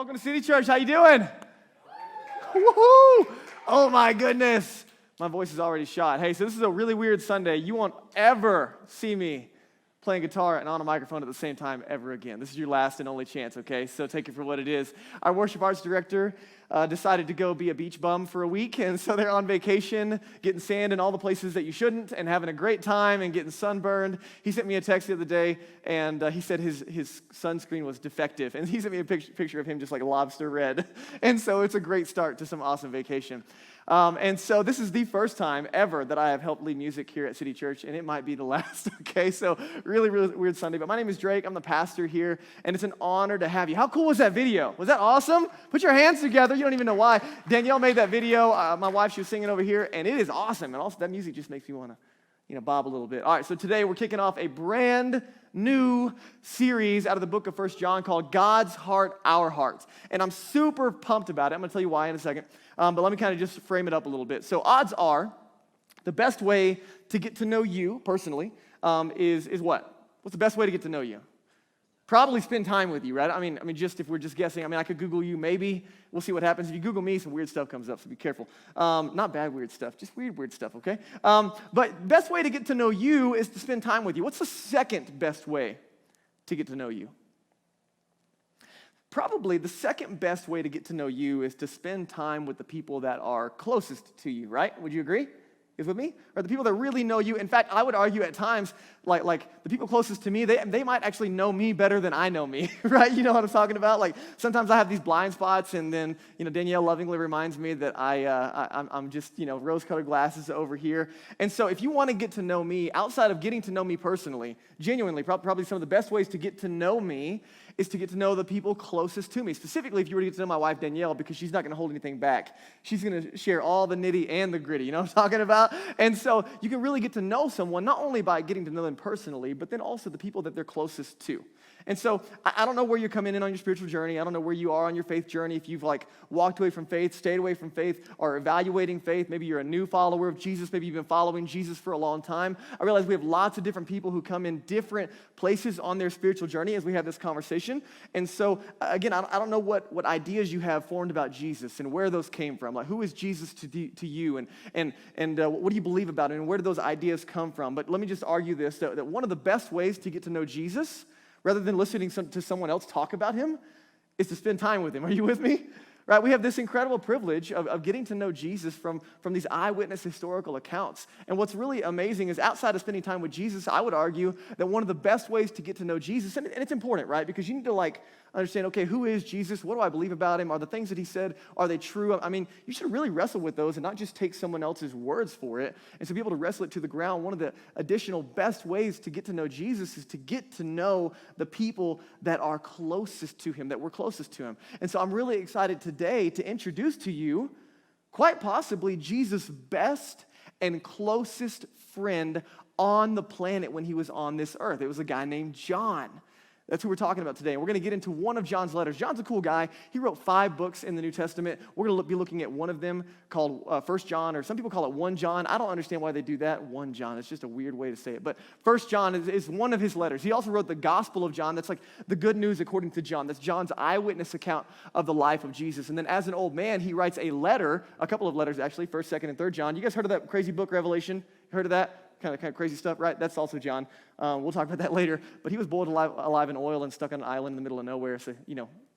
Welcome to City Church. How you doing? Woohoo! Oh my goodness. My voice is already shot. Hey, so this is a really weird Sunday. You won't ever see me playing guitar and on a microphone at the same time ever again. This is your last and only chance, okay? So take it for what it is. Our worship arts director decided to go be a beach bum for a week, and so they're on vacation, getting sand in all the places that you shouldn't, and having a great time and getting sunburned. He sent me a text the other day, and he said his sunscreen was defective, and he sent me a picture of him just like lobster red. And so it's a great start to some awesome vacation. And so this is the first time ever that I have helped lead music here at City Church, and it might be the last, okay? So really, really weird Sunday. But my name is Drake. I'm the pastor here, and it's an honor to have you. How cool was that video? Was that awesome? Put your hands together. You don't even know why. Danielle made that video. My wife, she was singing over here, and it is awesome. And also that music just makes me want to, bob a little bit. All right, so today we're kicking off a brand new series out of the book of 1 John called God's Heart, Our Hearts. And I'm super pumped about it. I'm going to tell you why in a second. But let me kind of just frame it up a little bit. So odds are the best way to get to know you personally is what? What's the best way to get to know you? Probably spend time with you, right? I mean, just if we're just guessing, I could Google you, maybe. We'll see what happens. If you Google me, some weird stuff comes up, so be careful. Not bad weird stuff, just weird stuff, okay? But best way to get to know you is to spend time with you. What's the second best way to get to know you? Probably the second best way to get to know you is to spend time with the people that are closest to you, right? Would you agree? Is with me? Or the people that really know you. In fact, I would argue at times, like the people closest to me, they might actually know me better than I know me, right? You know what I'm talking about? Like sometimes I have these blind spots, and then Danielle lovingly reminds me that I'm just rose-colored glasses over here. And so if you want to get to know me, outside of getting to know me personally, genuinely, probably some of the best ways to get to know me is to get to know the people closest to me. Specifically, if you were to get to know my wife, Danielle, because she's not going to hold anything back. She's going to share all the nitty and the gritty, you know what I'm talking about? And so you can really get to know someone, not only by getting to know them personally, but then also the people that they're closest to. And so I don't know where you're coming in on your spiritual journey. I don't know where you are on your faith journey. If you've walked away from faith, stayed away from faith, or evaluating faith, maybe you're a new follower of Jesus, maybe you've been following Jesus for a long time. I realize we have lots of different people who come in different places on their spiritual journey as we have this conversation. And so, again, I don't know what ideas you have formed about Jesus and where those came from. Like, who is Jesus to you, and what do you believe about him, and where do those ideas come from? But let me just argue this, that one of the best ways to get to know Jesus, rather than listening to someone else talk about him, is to spend time with him. Are you with me? Right? We have this incredible privilege of getting to know Jesus from these eyewitness historical accounts. And what's really amazing is outside of spending time with Jesus, I would argue that one of the best ways to get to know Jesus, and it's important, right? Because you need to understand, okay, who is Jesus? What do I believe about him? Are the things that he said, are they true? You should really wrestle with those and not just take someone else's words for it. And to be able to wrestle it to the ground, one of the additional best ways to get to know Jesus is to get to know the people that are closest to him, that we're closest to him. And so I'm really excited today to introduce to you, quite possibly, Jesus' best and closest friend on the planet when he was on this earth. It was a guy named John. That's who we're talking about today. And we're going to get into one of John's letters. John's a cool guy. He wrote 5 books in the New Testament. We're going to be looking at one of them called 1 John, or some people call it 1 John. I don't understand why they do that, 1 John. It's just a weird way to say it. But 1 John is one of his letters. He also wrote the Gospel of John. That's like the good news according to John. That's John's eyewitness account of the life of Jesus. And then as an old man, he writes a letter, a couple of letters actually, 1st, 2nd, and 3rd John. You guys heard of that crazy book, Revelation? Heard of that? Kind of crazy stuff, right? That's also John. We'll talk about that later. But he was boiled alive in oil and stuck on an island in the middle of nowhere. So,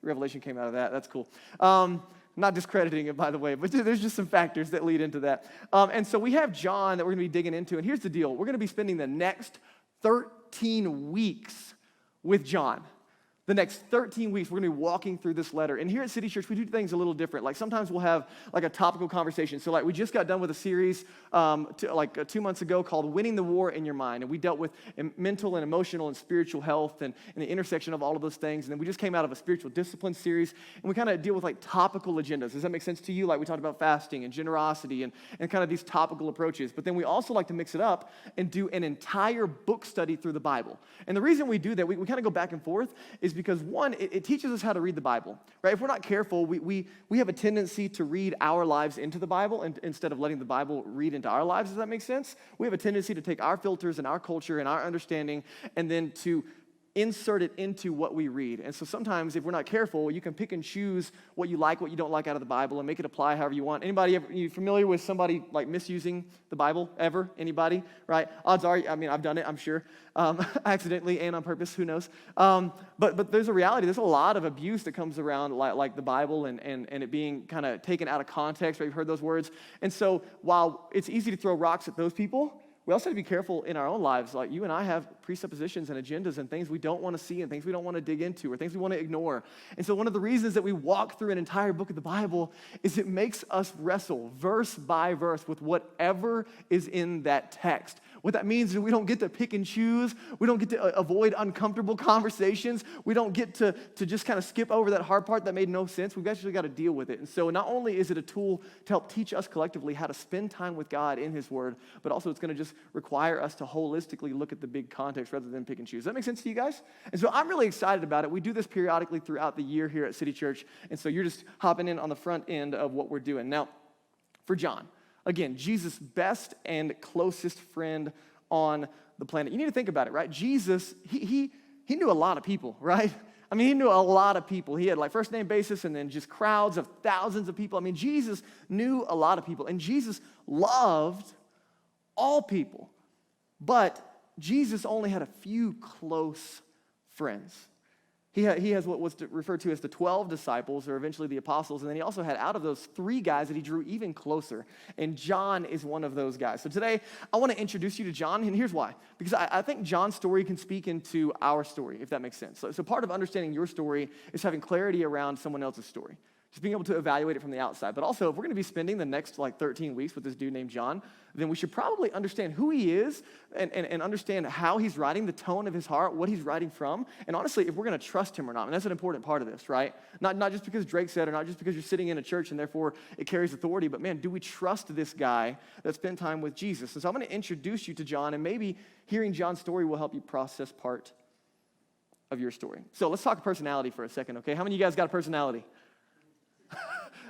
Revelation came out of that. That's cool. Not discrediting it, by the way, but there's just some factors that lead into that. And so we have John that we're going to be digging into. And here's the deal. We're going to be spending the next 13 weeks with John. The next 13 weeks, we're going to be walking through this letter. And here at City Church, we do things a little different. Like sometimes we'll have a topical conversation. So we just got done with a series 2 months ago called Winning the War in Your Mind. And we dealt with mental and emotional and spiritual health and the intersection of all of those things. And then we just came out of a spiritual discipline series. And we kind of deal with topical agendas. Does that make sense to you? We talked about fasting and generosity and kind of these topical approaches. But then we also like to mix it up and do an entire book study through the Bible. And the reason we do that, we kind of go back and forth, is because one, it teaches us how to read the Bible, right? If we're not careful, we have a tendency to read our lives into the Bible instead of letting the Bible read into our lives. Does that make sense? We have a tendency to take our filters and our culture and our understanding and then to insert it into what we read. And so sometimes if we're not careful, you can pick and choose what you like, what you don't like out of the Bible and make it apply however you want. Anybody ever, you familiar with somebody like misusing the Bible ever? Anybody? Right? Odds are, I mean, I've done it, I'm sure, accidentally and on purpose, who knows? But there's a reality. There's a lot of abuse that comes around like the Bible and it being kind of taken out of context, right? You've heard those words. And so while it's easy to throw rocks at those people, we also have to be careful in our own lives. Like you and I have presuppositions and agendas and things we don't want to see and things we don't want to dig into or things we want to ignore. And so one of the reasons that we walk through an entire book of the Bible is it makes us wrestle verse by verse with whatever is in that text. What that means is we don't get to pick and choose. We don't get to avoid uncomfortable conversations. We don't get to just kind of skip over that hard part that made no sense. We've actually got to deal with it. And so not only is it a tool to help teach us collectively how to spend time with God in His Word, but also it's going to just require us to holistically look at the big context rather than pick and choose. Does that make sense to you guys? And so I'm really excited about it. We do this periodically throughout the year here at City Church. And so you're just hopping in on the front end of what we're doing. Now, for John, again, Jesus' best and closest friend on the planet. You need to think about it, right? Jesus, he knew a lot of people, right? I mean, he knew a lot of people. He had like first name basis and then just crowds of thousands of people. I mean, Jesus knew a lot of people. And Jesus loved all people. But Jesus only had a few close friends. He has what was referred to as the 12 disciples, or eventually the apostles, and then he also had out of those 3 guys that he drew even closer, and John is one of those guys. So today, I want to introduce you to John, and here's why. Because I think John's story can speak into our story, if that makes sense. So part of understanding your story is having clarity around someone else's story. Just being able to evaluate it from the outside. But also, if we're going to be spending the next 13 weeks with this dude named John, then we should probably understand who he is and understand how he's writing, the tone of his heart, what he's writing from, and honestly, if we're going to trust him or not. And that's an important part of this, right? Not just because Drake said, or not just because you're sitting in a church and therefore it carries authority, but man, do we trust this guy that spent time with Jesus? And so I'm going to introduce you to John, and maybe hearing John's story will help you process part of your story. So let's talk personality for a second, okay? How many of you guys got a personality?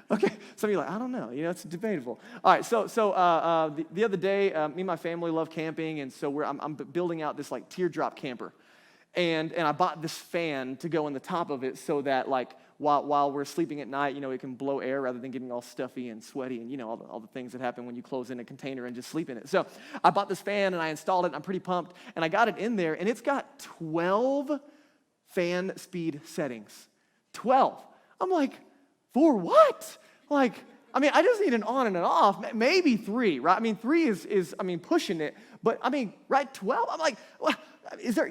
Okay, some of you are like, I don't know, it's debatable. All right, so the other day, me and my family love camping, and so I'm building out this teardrop camper, and I bought this fan to go in the top of it so that while we're sleeping at night, it can blow air rather than getting all stuffy and sweaty and all the things that happen when you close in a container and just sleep in it. So I bought this fan and I installed it, and I'm pretty pumped, and I got it in there, and it's got 12 fan speed settings. 12. I'm like, for what? I just need an on and an off, maybe 3, right? I mean, 3 is pushing it, but right, 12? I'm like,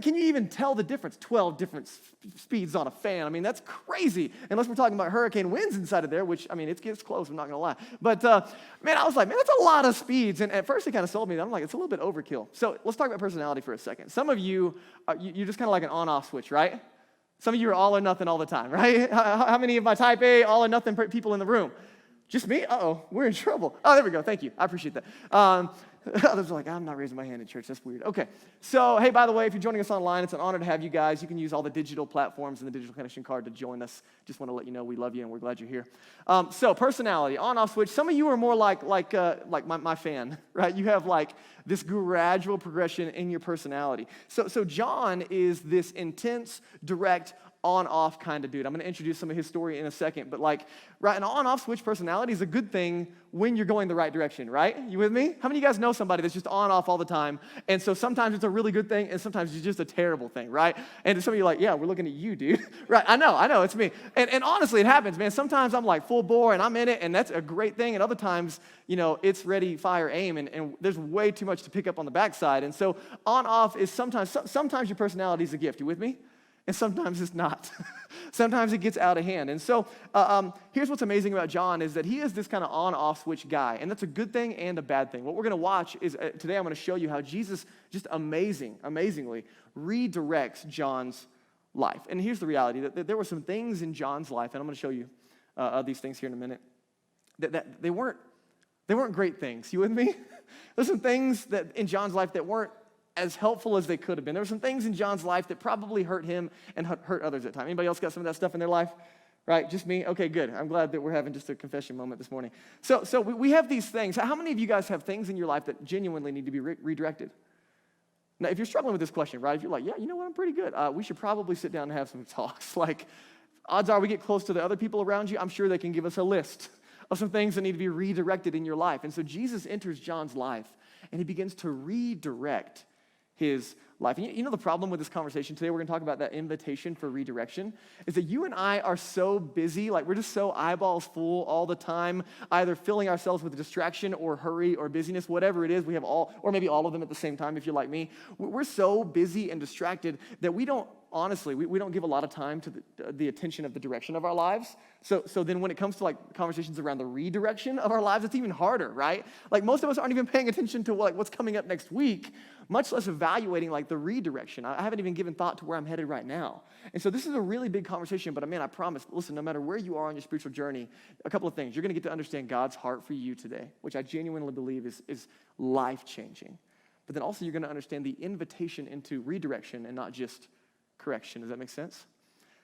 can you even tell the difference? 12 different speeds on a fan. That's crazy, unless we're talking about hurricane winds inside of there, which, it gets close, I'm not gonna lie. But, I was like, that's a lot of speeds, and at first it kind of sold me. I'm like, it's a little bit overkill. So let's talk about personality for a second. Some of you, you're just kind of like an on-off switch, right? Some of you are all or nothing all the time, right? How many of my type A, all or nothing people in the room? Just me? Uh-oh, we're in trouble. Oh, there we go. Thank you. I appreciate that. Others are like, I'm not raising my hand in church. That's weird. Okay. So, hey, by the way, if you're joining us online, it's an honor to have you guys. You can use all the digital platforms and the digital connection card to join us. Just want to let you know we love you and we're glad you're here. So, personality, on-off switch. Some of you are more like my fan, right? You have this gradual progression in your personality. So John is this intense, direct, on-off kind of dude. I'm going to introduce some of his story in a second, but an on-off switch personality is a good thing when you're going the right direction, right? You with me? How many of you guys know somebody that's just on-off all the time, and so sometimes it's a really good thing, and sometimes it's just a terrible thing, right? And some of you are like, yeah, we're looking at you, dude. Right, I know, it's me. And honestly, it happens, man. Sometimes I'm full bore, and I'm in it, and that's a great thing, and other times, it's ready, fire, aim, and there's way too much to pick up on the backside, and so on-off is sometimes your personality is a gift. You with me? And sometimes it's not. Sometimes it gets out of hand. And so here's what's amazing about John is that he is this kind of on-off switch guy. And that's a good thing and a bad thing. What we're going to watch is today I'm going to show you how Jesus just amazingly redirects John's life. And here's the reality, that there were some things in John's life, and I'm going to show you these things here in a minute, that they weren't great things. You with me? There's some things that in John's life that weren't as helpful as they could have been. There were some things in John's life that probably hurt him and hurt others at times. Anybody else got some of that stuff in their life? Right, just me? Okay, good. I'm glad that we're having just a confession moment this morning. So we have these things. How many of you guys have things in your life that genuinely need to be redirected? Now, if you're struggling with this question, right, if you're like, yeah, you know what, I'm pretty good, we should probably sit down and have some talks. Like, odds are we get close to the other people around you, I'm sure they can give us a list of some things that need to be redirected in your life. And so Jesus enters John's life, and he begins to redirect his life. And you know the problem with this conversation today, we're going to talk about that invitation for redirection, is that you and I are so busy, like we're just so eyeballs full all the time, either filling ourselves with distraction or hurry or busyness, whatever it is, we have all, or maybe all of them at the same time if you're like me. We're so busy and distracted that we don't, honestly, we don't give a lot of time to the attention of the direction of our lives. So then when it comes to like conversations around the redirection of our lives, it's even harder, right? Like most of us aren't even paying attention to like what's coming up next week, much less evaluating like the redirection. I haven't even given thought to where I'm headed right now. And so this is a really big conversation, but man, I promise, listen, no matter where you are on your spiritual journey, a couple of things. You're going to get to understand God's heart for you today, which I genuinely believe is life-changing. But then also you're going to understand the invitation into redirection and not just correction. Does that make sense?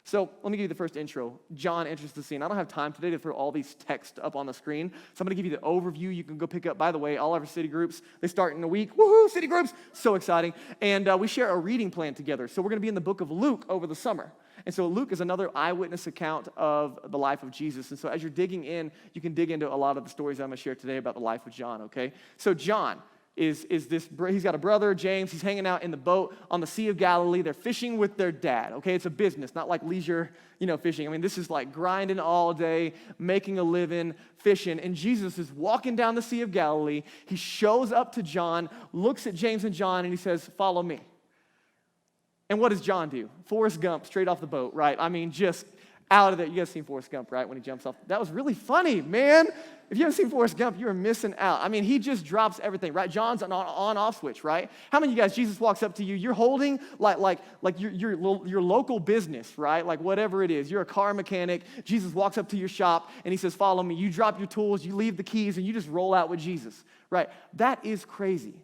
So let me give you the first intro. John enters the scene. I don't have time today to throw all these texts up on the screen, so I'm going to give you the overview. You can go pick up, by the way, all of our city groups. They start in a week. Woohoo, city groups. So exciting. And we share a reading plan together. So we're going to be in the book of Luke over the summer. And so Luke is another eyewitness account of the life of Jesus. And so as you're digging in, you can dig into a lot of the stories I'm going to share today about the life of John, okay? So John is this, he's got a brother, James. He's hanging out in the boat on the Sea of Galilee. They're fishing with their dad, okay? It's a business, not like leisure, fishing. I mean, this is like grinding all day, making a living, fishing. And Jesus is walking down the Sea of Galilee. He shows up to John, looks at James and John, and he says, follow me. And what does John do? Forrest Gump, straight off the boat, right? I mean, just out of there. You guys seen Forrest Gump, right? When he jumps off. That was really funny, man. If you haven't seen Forrest Gump, you're missing out. I mean, he just drops everything, right? John's an on-off switch, right? How many of you guys, Jesus walks up to you, you're holding like your local business, right? Like whatever it is. You're a car mechanic. Jesus walks up to your shop, and he says, follow me. You drop your tools, you leave the keys, and you just roll out with Jesus, right? That is crazy.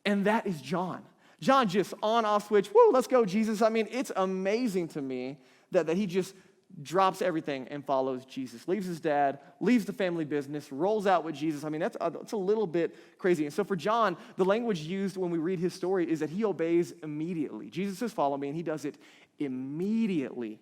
And that is John. John just on-off switch. Woo, let's go, Jesus. I mean, it's amazing to me that he just drops everything and follows Jesus, leaves his dad, leaves the family business, rolls out with Jesus. I mean, that's a little bit crazy. And so for John, the language used when we read his story is that he obeys immediately. Jesus says, follow me, and he does it immediately.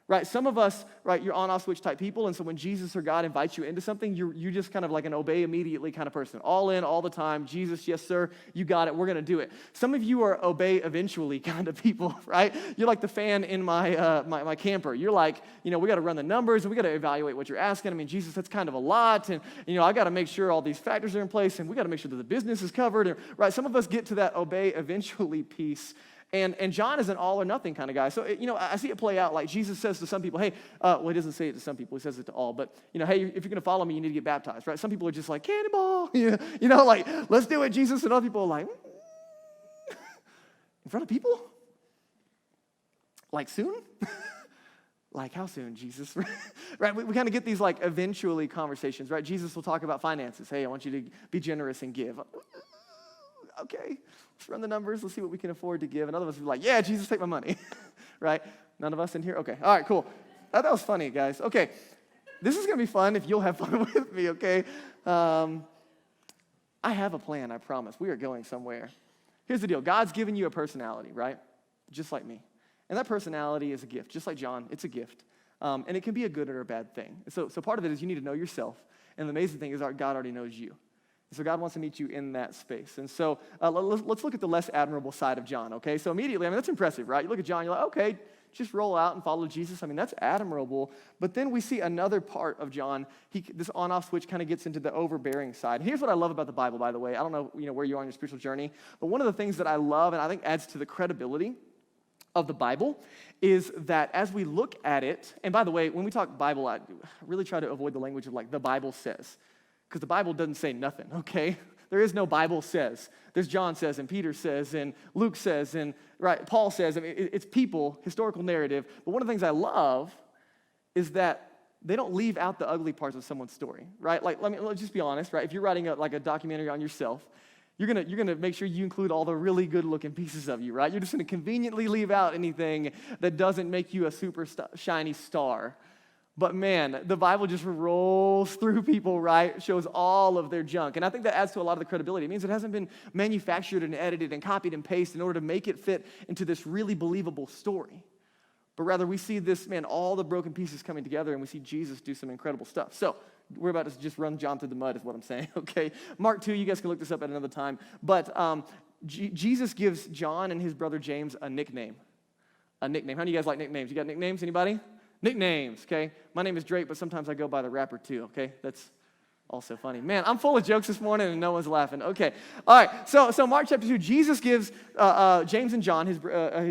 Right? Some of us, right, you're on-off switch type people, and so when Jesus or God invites you into something, you're just kind of like an obey immediately kind of person. All in, all the time. Jesus, yes, sir, you got it, we're going to do it. Some of you are obey eventually kind of people, right? You're like the fan in my camper. You're like, we got to run the numbers, and we got to evaluate what you're asking. I mean, Jesus, that's kind of a lot, and, I got to make sure all these factors are in place, and we got to make sure that the business is covered. And, right? Some of us get to that obey eventually piece. And John is an all or nothing kind of guy. So, I see it play out like Jesus says to some people, hey, he doesn't say it to some people, he says it to all, but, hey, if you're going to follow me, you need to get baptized, right? Some people are just like, cannonball, like, let's do it, Jesus. And other people are like, in front of people? Like soon? Like, how soon, Jesus? Right? We kind of get these, like, eventually conversations, right? Jesus will talk about finances. Hey, I want you to be generous and give. Okay, let's run the numbers. Let's see what we can afford to give. And other of us will be like, yeah, Jesus, take my money. Right? None of us in here? Okay. All right, cool. That was funny, guys. Okay. This is going to be fun if you'll have fun with me, okay? I have a plan, I promise. We are going somewhere. Here's the deal. God's given you a personality, right? Just like me. And that personality is a gift. Just like John, it's a gift. And it can be a good or a bad thing. So part of it is you need to know yourself. And the amazing thing is God already knows you. So God wants to meet you in that space. And so let's look at the less admirable side of John, okay? So immediately, that's impressive, right? You look at John, you're like, okay, just roll out and follow Jesus. That's admirable. But then we see another part of John. This on-off switch kind of gets into the overbearing side. And here's what I love about the Bible, by the way. I don't know, where you are on your spiritual journey, but one of the things that I love and I think adds to the credibility of the Bible is that as we look at it, and by the way, when we talk Bible, I really try to avoid the language of like the Bible says. Because the Bible doesn't say nothing, okay? There is no Bible says. There's John says, and Peter says, and Luke says, and right, Paul says. It's people, historical narrative. But one of the things I love is that they don't leave out the ugly parts of someone's story, right? Like, let's just be honest, right? If you're writing a documentary on yourself, you're gonna make sure you include all the really good-looking pieces of you, right? You're just gonna conveniently leave out anything that doesn't make you a super shiny star. But man, the Bible just rolls through people, right? Shows all of their junk. And I think that adds to a lot of the credibility. It means it hasn't been manufactured and edited and copied and pasted in order to make it fit into this really believable story. But rather, we see this, man, all the broken pieces coming together, and we see Jesus do some incredible stuff. So we're about to just run John through the mud is what I'm saying, okay? Mark 2, you guys can look this up at another time. But Jesus gives John and his brother James a nickname. A nickname. How do you guys like nicknames? You got nicknames, anybody? Nicknames, okay? My name is Drake, but sometimes I go by the rapper too, okay? That's also funny. Man, I'm full of jokes this morning and no one's laughing. Okay, all right. So Mark chapter 2, Jesus gives James and John, his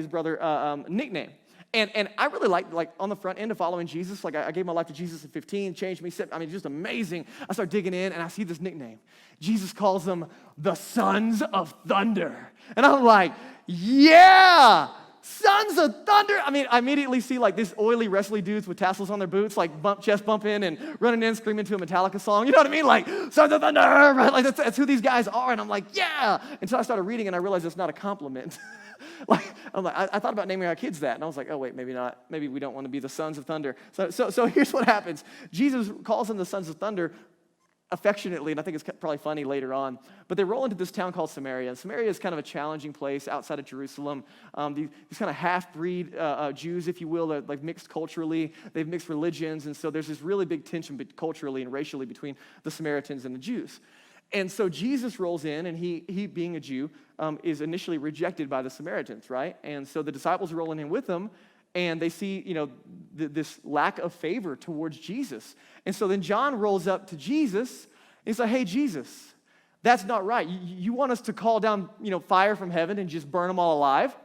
brother, nickname. And I really like on the front end of following Jesus, like I gave my life to Jesus at 15, changed me, I mean, just amazing. I start digging in and I see this nickname. Jesus calls them the Sons of Thunder. And I'm like, yeah, Sons of Thunder. I mean, I immediately see like these oily, wrestly dudes with tassels on their boots, like chest bumping and running in, screaming to a Metallica song. You know what I mean? Like, Sons of Thunder, right? Like that's who these guys are. And I'm like, yeah. Until I started reading and I realized it's not a compliment. I thought about naming our kids that, and I was like, oh, wait, maybe not. Maybe we don't want to be the Sons of Thunder. So here's what happens. Jesus calls them the Sons of Thunder affectionately, and I think it's probably funny later on, but they roll into this town called Samaria. And Samaria is kind of a challenging place outside of Jerusalem. These kind of half-breed Jews, if you will, they're like mixed culturally. They've mixed religions, and so there's this really big tension culturally and racially between the Samaritans and the Jews. And so Jesus rolls in, and he being a Jew, is initially rejected by the Samaritans, right? And so the disciples are rolling in with him, and they see, this lack of favor towards Jesus. And so then John rolls up to Jesus, and he's like, hey, Jesus, that's not right. You want us to call down, fire from heaven and just burn them all alive?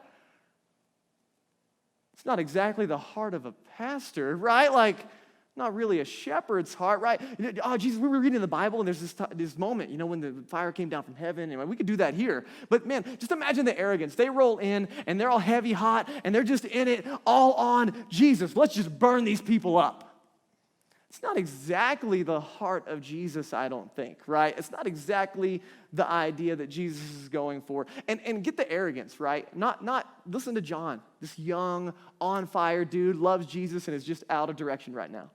It's not exactly the heart of a pastor, right? Like, not really a shepherd's heart, right? Oh, Jesus, we were reading the Bible, and there's this moment, when the fire came down from heaven, and we could do that here. But man, just imagine the arrogance. They roll in, and they're all heavy hot, and they're just in it all on Jesus. Let's just burn these people up. It's not exactly the heart of Jesus, I don't think, right? It's not exactly the idea that Jesus is going for. And get the arrogance, right? Not listen to John, this young, on fire dude, loves Jesus and is just out of direction right now.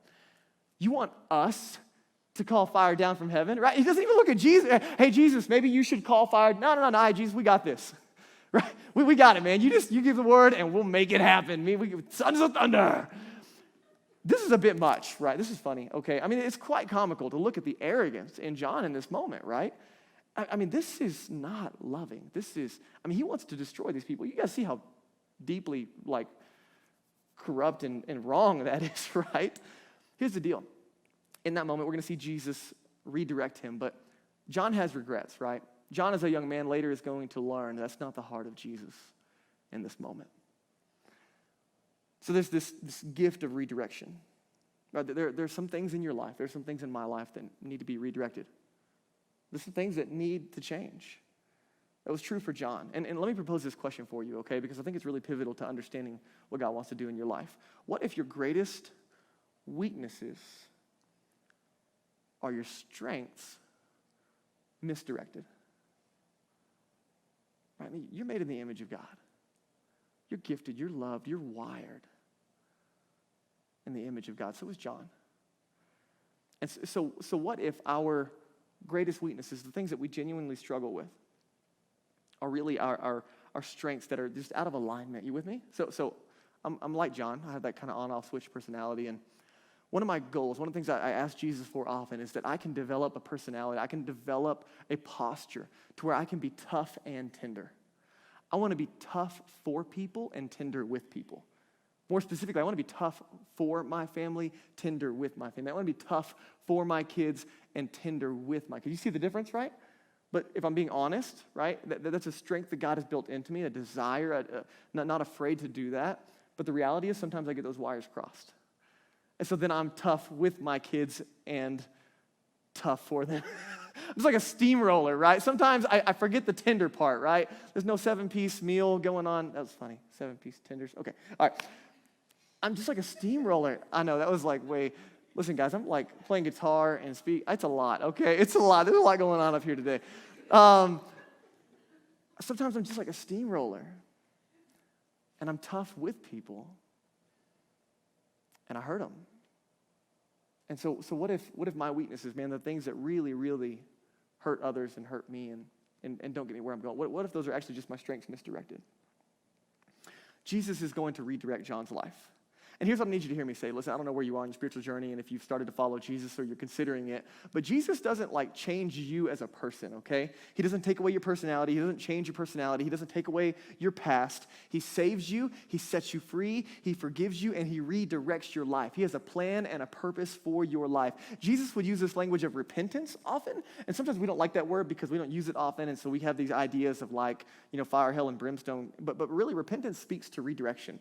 You want us to call fire down from heaven, right? He doesn't even look at Jesus. Hey, Jesus, maybe you should call fire. No, Jesus, we got this, right? We got it, man. You give the word and we'll make it happen. We Sons of Thunder. This is a bit much, right? This is funny, okay? I mean, it's quite comical to look at the arrogance in John in this moment, right? I mean, this is not loving. He wants to destroy these people. You guys see how deeply, corrupt and wrong that is, right? Here's the deal. In that moment, we're going to see Jesus redirect him, but John has regrets, right? John, as a young man, later is going to learn that's not the heart of Jesus in this moment. So there's this gift of redirection. Right? There's some things in your life, there's some things in my life that need to be redirected. There's some things that need to change. That was true for John. And let me propose this question for you, okay? Because I think it's really pivotal to understanding what God wants to do in your life. What if your greatest weaknesses are your strengths misdirected? Right? I mean, you're made in the image of God. You're gifted, you're loved, you're wired in the image of God. So is John. And so what if our greatest weaknesses, the things that we genuinely struggle with, are really our strengths that are just out of alignment? You with me? So I'm like John. I have that kind of on-off switch personality, and one of my goals, one of the things I ask Jesus for often is that I can develop a personality, I can develop a posture to where I can be tough and tender. I want to be tough for people and tender with people. More specifically, I want to be tough for my family, tender with my family. I want to be tough for my kids and tender with my kids. You see the difference, right? But if I'm being honest, right, that's a strength that God has built into me, a desire, not afraid to do that. But the reality is sometimes I get those wires crossed. And so then I'm tough with my kids and tough for them. It's like a steamroller, right? Sometimes I forget the tender part, right? There's no 7-piece meal going on. That was funny. 7-piece tenders. Okay. All right. I'm just like a steamroller. I know, that was listen, guys, I'm like playing guitar and speak. It's a lot, okay? It's a lot. There's a lot going on up here today. Sometimes I'm just like a steamroller. And I'm tough with people. And I hurt them. And so what if my weaknesses, man, the things that really, really hurt others and hurt me and don't get me where I'm going, what if those are actually just my strengths misdirected? Jesus is going to redirect John's life. And here's what I need you to hear me say. Listen, I don't know where you are on your spiritual journey and if you've started to follow Jesus or you're considering it, but Jesus doesn't change you as a person, okay? He doesn't take away your personality. He doesn't change your personality. He doesn't take away your past. He saves you. He sets you free. He forgives you, and he redirects your life. He has a plan and a purpose for your life. Jesus would use this language of repentance often, and sometimes we don't like that word because we don't use it often, and so we have these ideas of fire, hell, and brimstone, but really repentance speaks to redirection.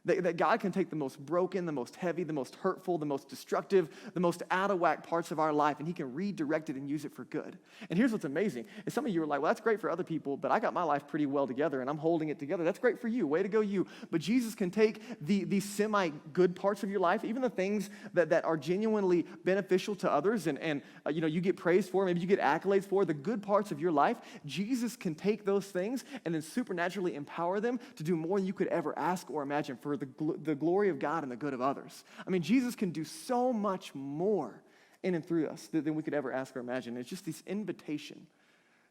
That God can take the most broken, the most heavy, the most hurtful, the most destructive, the most out-of-whack parts of our life, and he can redirect it and use it for good. And here's what's amazing. Is some of you are like, well, that's great for other people, but I got my life pretty well together, and I'm holding it together. That's great for you. Way to go, you. But Jesus can take the semi-good parts of your life, even the things that are genuinely beneficial to others, and you get praised for, maybe you get accolades for, the good parts of your life. Jesus can take those things and then supernaturally empower them to do more than you could ever ask or imagine for the glory of God and the good of others. I mean, Jesus can do so much more in and through us than we could ever ask or imagine. It's just this invitation.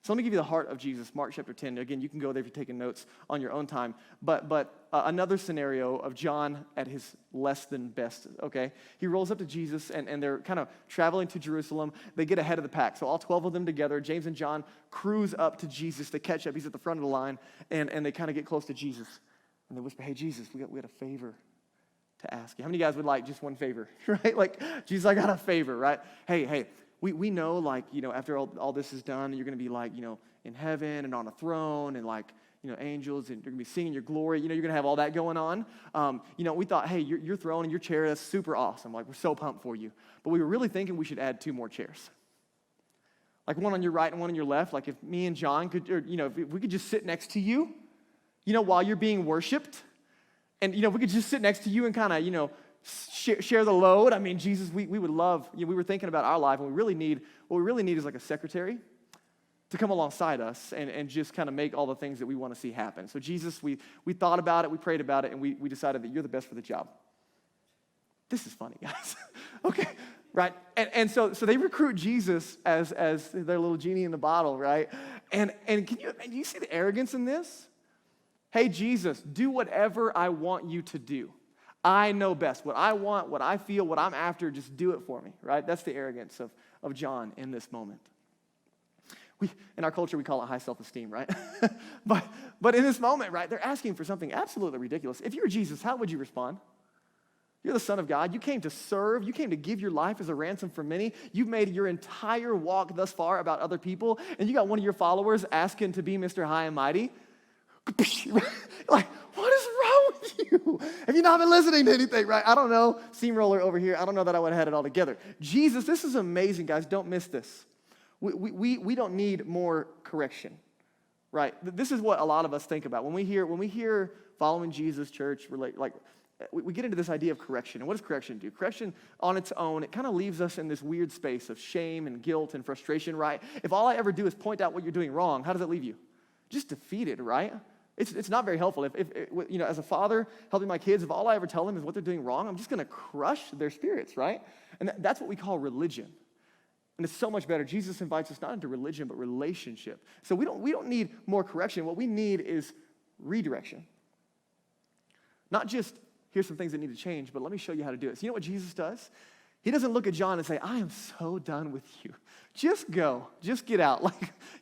So let me give you the heart of Jesus, Mark chapter 10. Again, you can go there if you're taking notes on your own time. But another scenario of John at his less than best, okay? He rolls up to Jesus, and they're kind of traveling to Jerusalem. They get ahead of the pack. So all 12 of them together, James and John, cruise up to Jesus to catch up. He's at the front of the line, and they kind of get close to Jesus. And they whisper, hey, Jesus, we got a favor to ask you. How many guys would like just one favor, right? Jesus, I got a favor, right? Hey, we know, after all this is done, you're going to be, in heaven and on a throne and, angels, and you're going to be singing your glory. You're going to have all that going on. We thought, hey, your throne and your chair, that's super awesome. We're so pumped for you. But we were really thinking we should add 2 more chairs. One on your right and one on your left. If me and John could, if we could just sit next to you, while you're being worshiped, and, we could just sit next to you and kind of, share the load. I mean, Jesus, we would love, we were thinking about our life, and what we really need is a secretary to come alongside us and just kind of make all the things that we want to see happen. So Jesus, we thought about it, we prayed about it, and we decided that you're the best for the job. This is funny, guys. Okay, right? And so they recruit Jesus as their little genie in the bottle, right? And can you see the arrogance in this? Hey, Jesus, do whatever I want you to do. I know best. What I want, what I feel, what I'm after, just do it for me, right? That's the arrogance of John in this moment. In our culture, we call it high self-esteem, right? but in this moment, right, they're asking for something absolutely ridiculous. If you were Jesus, how would you respond? You're the Son of God. You came to serve. You came to give your life as a ransom for many. You've made your entire walk thus far about other people, and you got one of your followers asking to be Mr. High and Mighty. What is wrong with you? Have you not been listening to anything, right? I don't know. Steamroller over here. I don't know that I would have had it all together. Jesus, this is amazing, guys. Don't miss this. We don't need more correction, right? This is what a lot of us think about. When we hear following Jesus, church, we get into this idea of correction. And what does correction do? Correction on its own, it kind of leaves us in this weird space of shame and guilt and frustration, right? If all I ever do is point out what you're doing wrong, how does that leave you? Just defeated, right? It's not very helpful. If as a father helping my kids, if all I ever tell them is what they're doing wrong, I'm just going to crush their spirits, right? And that's what we call religion. And it's so much better. Jesus invites us not into religion, but relationship. So we don't need more correction. What we need is redirection. Not just, here's some things that need to change, but let me show you how to do it. So you know what Jesus does? He doesn't look at John and say, I am so done with you. Just go. Just get out.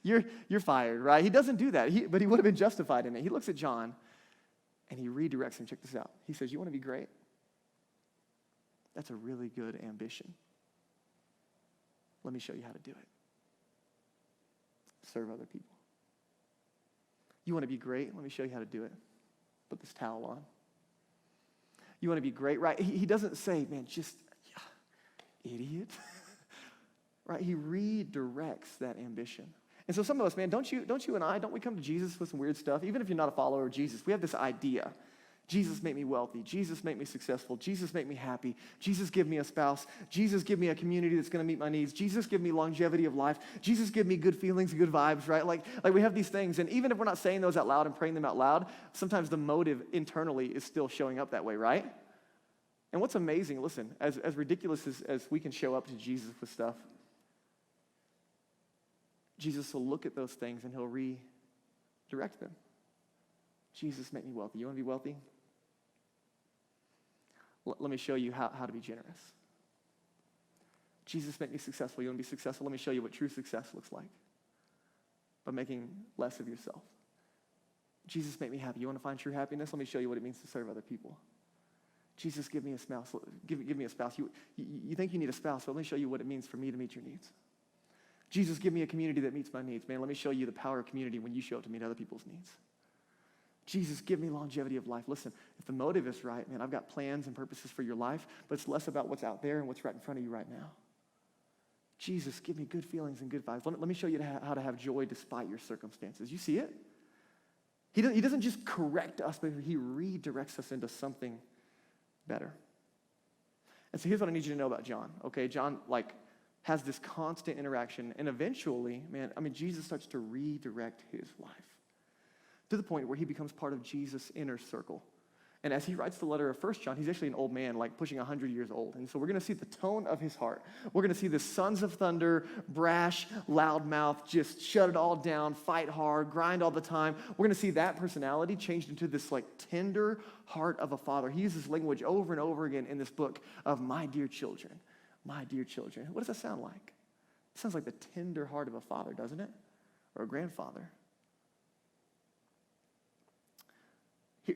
You're fired, right? He doesn't do that, but he would have been justified in it. He looks at John, and he redirects him. Check this out. He says, you want to be great? That's a really good ambition. Let me show you how to do it. Serve other people. You want to be great? Let me show you how to do it. Put this towel on. You want to be great, right? He doesn't say, man, just idiot, right? He redirects that ambition. And so some of us, man, don't you and I, don't we come to Jesus with some weird stuff? Even if you're not a follower of Jesus, we have this idea. Jesus, make me wealthy. Jesus, make me successful. Jesus, make me happy. Jesus, give me a spouse. Jesus, give me a community that's going to meet my needs. Jesus, give me longevity of life. Jesus, give me good feelings, good vibes, right? Like we have these things, and even if we're not saying those out loud and praying them out loud, sometimes the motive internally is still showing up that way, right? And what's amazing, listen, as ridiculous as we can show up to Jesus with stuff, Jesus will look at those things and he'll redirect them. Jesus, make me wealthy. You want to be wealthy? Let me show you how to be generous. Jesus, make me successful. You want to be successful? Let me show you what true success looks like by making less of yourself. Jesus, make me happy. You want to find true happiness? Let me show you what it means to serve other people. Jesus, give me a spouse. Give me a spouse. You think you need a spouse, but let me show you what it means for me to meet your needs. Jesus, give me a community that meets my needs. Man, let me show you the power of community when you show up to meet other people's needs. Jesus, give me longevity of life. Listen, if the motive is right, man, I've got plans and purposes for your life, but it's less about what's out there and what's right in front of you right now. Jesus, give me good feelings and good vibes. Let me show you how to have joy despite your circumstances. You see it? He doesn't just correct us, but he redirects us into something better. And so here's what I need you to know about John, okay? John, has this constant interaction, and eventually, Jesus starts to redirect his life to the point where he becomes part of Jesus' inner circle. And as he writes the letter of 1 John, he's actually an old man, pushing 100 years old. And so we're going to see the tone of his heart. We're going to see the sons of thunder, brash, loudmouth, just shut it all down, fight hard, grind all the time. We're going to see that personality changed into this tender heart of a father. He uses language over and over again in this book of my dear children, my dear children. What does that sound like? It sounds like the tender heart of a father, doesn't it? Or a grandfather.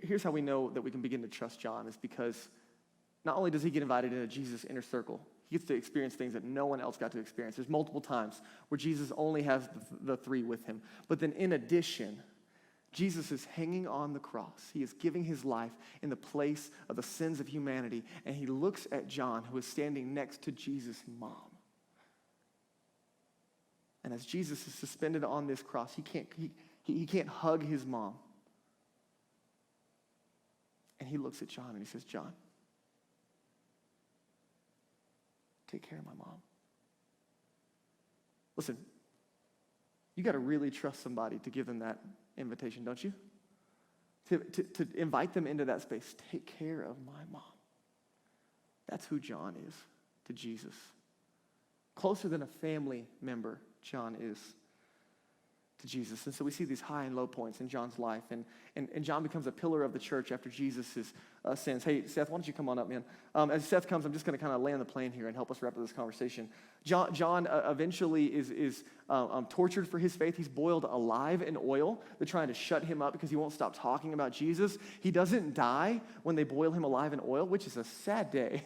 Here's how we know that we can begin to trust John is because not only does he get invited into Jesus' inner circle, he gets to experience things that no one else got to experience. There's multiple times where Jesus only has the three with him. But then in addition, Jesus is hanging on the cross. He is giving his life in the place of the sins of humanity, and he looks at John, who is standing next to Jesus' mom. And as Jesus is suspended on this cross, he can't hug his mom. And he looks at John and he says, John, take care of my mom. Listen, you got to really trust somebody to give them that invitation, don't you? To invite them into that space. Take care of my mom. That's who John is to Jesus. Closer than a family member, John is to Jesus. And so we see these high and low points in John's life. And John becomes a pillar of the church after Jesus sins. Hey, Seth, why don't you come on up, man? As Seth comes, I'm just going to kind of land the plane here and help us wrap up this conversation. John eventually is tortured for his faith. He's boiled alive in oil. They're trying to shut him up because he won't stop talking about Jesus. He doesn't die when they boil him alive in oil, which is a sad day.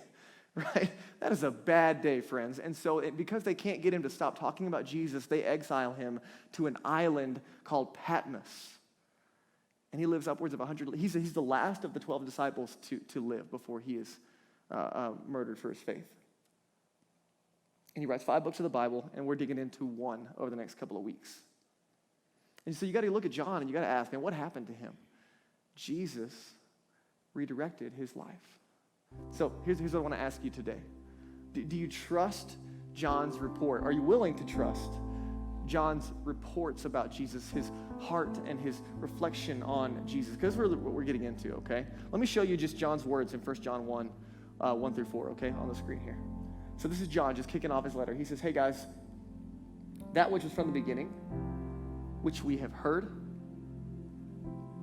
Right? That is a bad day, friends. And so because they can't get him to stop talking about Jesus, they exile him to an island called Patmos. And he lives upwards of 100. He's the last of the 12 disciples to live before he is murdered for his faith. And he writes 5 books of the Bible, and we're digging into one over the next couple of weeks. And so you got to look at John, and you got to ask, man, what happened to him? Jesus redirected his life. So here's what I want to ask you today. Do you trust John's report? Are you willing to trust John's reports about Jesus, his heart and his reflection on Jesus? Because what we're getting into, okay? Let me show you just John's words in 1 John 1, 1 through 4, okay, on the screen here. So this is John just kicking off his letter. He says, hey guys, that which was from the beginning, which we have heard,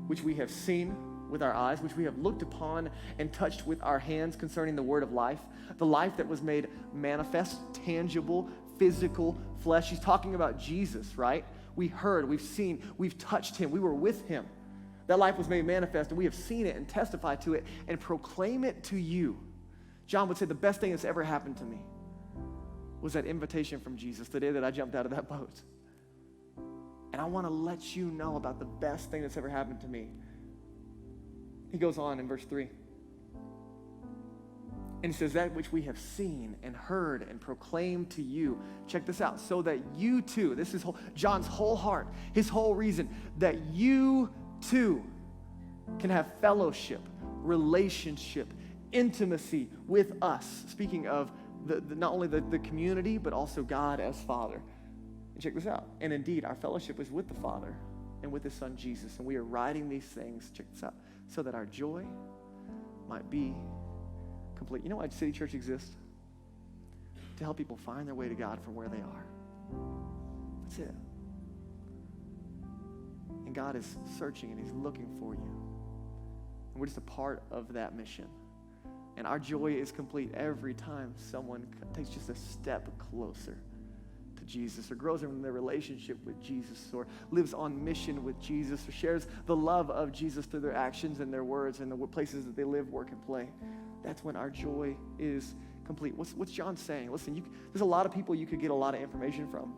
which we have seen with our eyes, which we have looked upon and touched with our hands concerning the word of life, the life that was made manifest, tangible, physical, flesh. He's talking about Jesus, right? We heard, we've seen, we've touched him, we were with him. That life was made manifest, and we have seen it and testified to it and proclaim it to you. John would say the best thing that's ever happened to me was that invitation from Jesus the day that I jumped out of that boat. And I want to let you know about the best thing that's ever happened to me. He goes on in verse 3. And he says, that which we have seen and heard and proclaimed to you. Check this out. So that you too, this is John's whole heart, his whole reason, that you too can have fellowship, relationship, intimacy with us. Speaking of not only the community, but also God as Father. And check this out. And indeed, our fellowship is with the Father and with his Son, Jesus. And we are writing these things, check this out, so that our joy might be complete. You know why City Church exists? To help people find their way to God from where they are. That's it. And God is searching and he's looking for you. And we're just a part of that mission. And our joy is complete every time someone takes just a step closer to Jesus, or grows in their relationship with Jesus, or lives on mission with Jesus, or shares the love of Jesus through their actions and their words and the places that they live, work, and play. That's when our joy is complete. What's John saying? Listen, there's a lot of people you could get a lot of information from.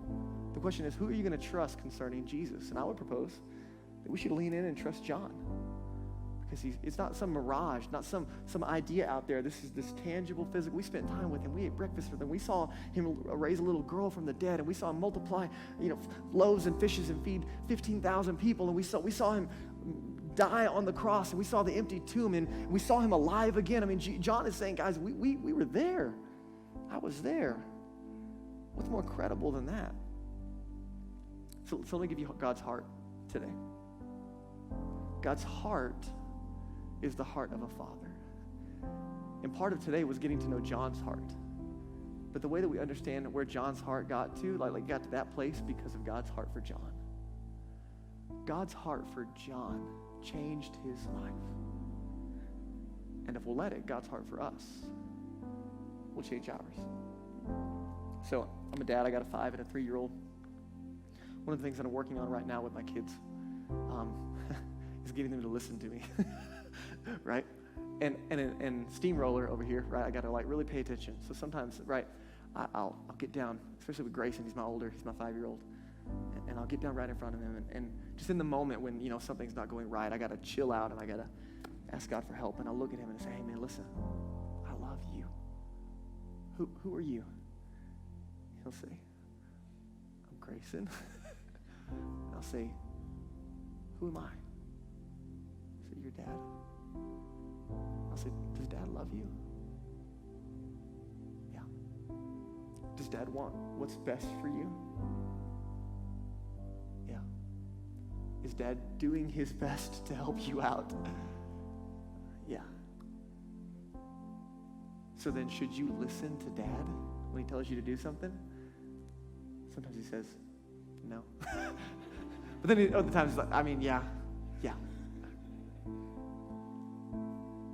The question is, who are you going to trust concerning Jesus? And I would propose that we should lean in and trust John. Because it's not some mirage, not some idea out there. This is this tangible, physical. We spent time with him. We ate breakfast with him. We saw him raise a little girl from the dead, and we saw him multiply, loaves and fishes and feed 15,000 people. And we saw him die on the cross, and we saw the empty tomb, and we saw him alive again. I mean, John is saying, guys, we were there. I was there. What's more credible than that? So let me give you God's heart today. God's heart is the heart of a father. And part of today was getting to know John's heart. But the way that we understand where John's heart got to, like got to that place because of God's heart for John. God's heart for John changed his life. And if we'll let it, God's heart for us will change ours. So I'm a dad. I got a 5 and a 3-year-old. One of the things that I'm working on right now with my kids is getting them to listen to me, right? And steamroller over here, right? I got to really pay attention. So sometimes, right, I'll get down, especially with Grayson. He's my 5-year-old, and I'll get down right in front of him, and just in the moment when something's not going right, I got to chill out and I got to ask God for help. And I'll look at him and say, "Hey, man, listen, I love you. Who are you?" He'll say, "I'm Grayson." I'll say, "Who am I?" Say, "Your dad." I'll say, "Does Dad love you?" "Yeah." "Does Dad want what's best for you?" "Yeah." "Is Dad doing his best to help you out?" "Yeah." So then should you listen to Dad when he tells you to do something? Sometimes he says, "No." But then other times, yeah.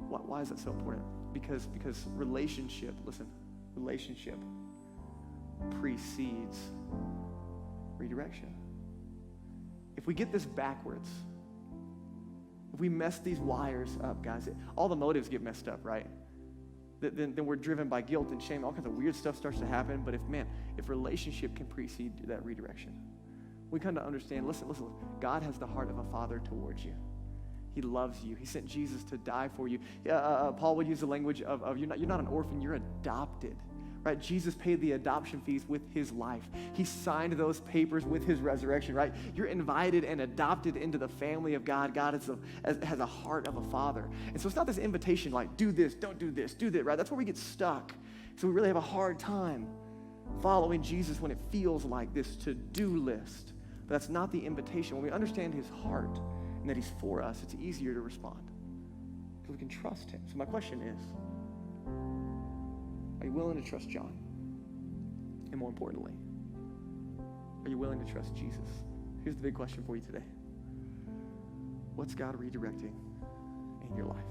Why is that so important? Because relationship precedes redirection. If we get this backwards, if we mess these wires up, guys, all the motives get messed up, right? Then we're driven by guilt and shame. All kinds of weird stuff starts to happen. But if relationship can precede that redirection, we come to understand, listen, God has the heart of a father towards you. He loves you. He sent Jesus to die for you. Paul would use the language of you're not an orphan, you're adopted. Right? Jesus paid the adoption fees with his life. He signed those papers with his resurrection, right? You're invited and adopted into the family of God. God has a heart of a father. And so it's not this invitation like, do this, don't do this, do that, right? That's where we get stuck. So we really have a hard time following Jesus when it feels like this to-do list. But that's not the invitation. When we understand his heart and that he's for us, it's easier to respond because we can trust him. So my question is, are you willing to trust John? And more importantly, are you willing to trust Jesus? Here's the big question for you today. What's God redirecting in your life?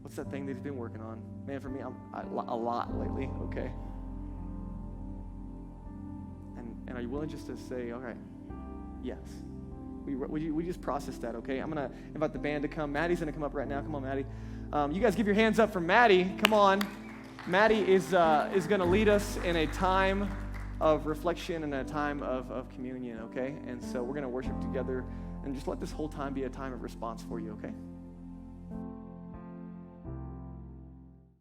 What's that thing that he's been working on? Man, for me, a lot lately, okay? And are you willing just to say, okay, yes. Would you just process that, okay? I'm going to invite the band to come. Maddie's going to come up right now. Come on, Maddie. You guys give your hands up for Maddie. Come on. Maddie is going to lead us in a time of reflection and a time of communion, okay? And so we're going to worship together and just let this whole time be a time of response for you, okay?